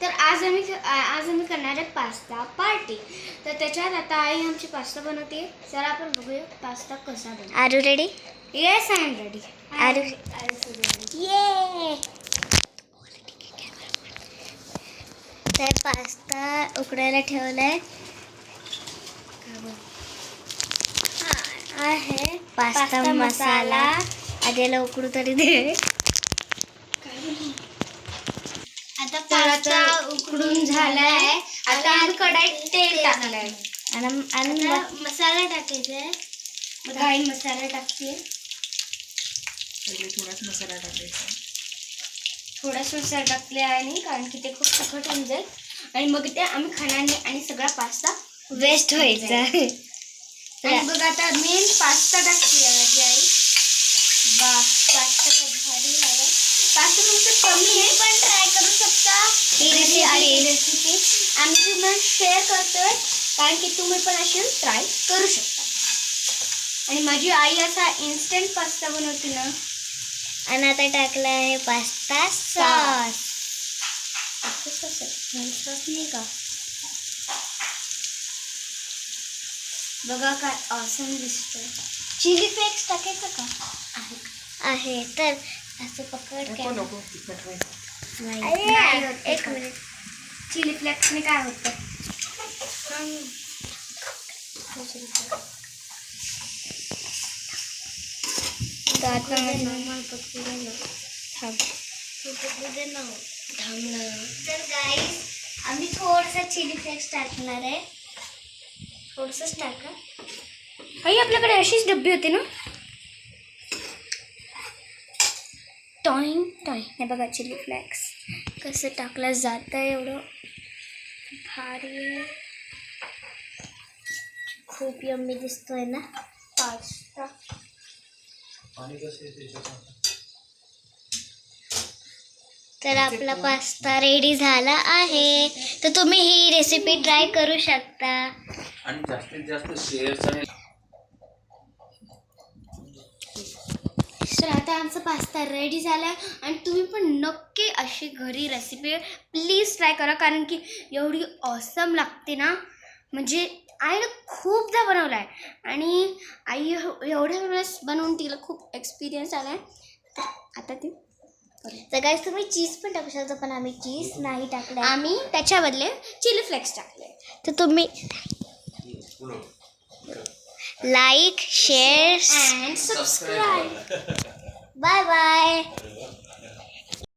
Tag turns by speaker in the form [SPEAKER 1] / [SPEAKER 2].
[SPEAKER 1] तर आज आम्ही करणार आहे पास्ता पार्टी. तर त्याच्यात आता आई आमची पास्ता बनवते. चला आपण बघूया पास्ता कसा बनवतो.
[SPEAKER 2] Are you ready?
[SPEAKER 1] Yes, I am ready.
[SPEAKER 2] Yeah. तर पास्ता उकडायला ठेवलाय आहे. पास्ता मसाला आधीला उकडू तरी दे.
[SPEAKER 1] आता पास्ता उकडून झालाय. आता आम्ही कढईत तेल टाकलंय
[SPEAKER 2] आणि
[SPEAKER 1] मसाला टाकायचा आहे. मग आई मसाला टाकते. थोडासा मसाला टाकले आहे कारण की ते खूप तिखट होऊन जाईल आणि मग ते आम्ही खाणार नाही आणि सगळा पास्ता
[SPEAKER 2] वेस्ट व्हायचा.
[SPEAKER 1] आणि बघ आता मेन पास्ता टाकते माझी आई. वा, पास्ता खूप भारी झाला. पास्ता तुमचं कमी आहे पण ट्राय करू शकता. ही रेसिपी आम्ही तुम्हाला शेअर करतोय कारण की तुम्ही पण अशी ट्राय करू शकता. आणि माझी आई असा इन्स्टंट पास्ता बनवते ना.
[SPEAKER 2] आणि आता टाकला आहे पास्ता सॉस.
[SPEAKER 1] सॉस नाही का? बघा काय ऑसम दिसतोय. चिली फ्लेक्स टाकायचं का?
[SPEAKER 2] आहे तर असं पकड.
[SPEAKER 1] एक मिनिट. चिली फ्लेक्सने काय होतं?
[SPEAKER 2] तर गाईस आम्ही थोडंसं चिली फ्लेक्स टाकणार आहे. थोडंसंच टाका.
[SPEAKER 1] आई आपल्याकडे अशीच डब्बी होती ना. टॉईंग टॉईंग. हे बघा चिली फ्लेक्स कसं टाकलं जातं. एवढं भारी,
[SPEAKER 2] खूप यम्मी दिसतोय ना
[SPEAKER 1] पास्ता.
[SPEAKER 2] तर आपला पास्ता रेडी झाला आहे. तर तुम्ही ही रेसिपी ट्राय करू शकता
[SPEAKER 3] आणि जास्तीत जास्त शेअर्स आणि
[SPEAKER 1] तर आता आमचा पास्ता रेडी झाला आणि तुम्ही पण नक्की अशी घरी रेसिपी प्लीज ट्राय करा कारण की एवढी ऑसम लागते ना. म्हणजे आईनं खूपदा बनवला आहे आणि आई एवढ्या वेळेस बनवून तिला खूप एक्सपिरियन्स आला आहे. तर आता ती
[SPEAKER 2] तर गाईस तुम्ही चीज पण टाकू शकता पण आम्ही चीज नाही टाकलं.
[SPEAKER 1] आम्ही त्याच्या बदले चिली फ्लेक्स टाकले.
[SPEAKER 2] तर तुम्ही like share
[SPEAKER 1] and subscribe.
[SPEAKER 2] Bye bye.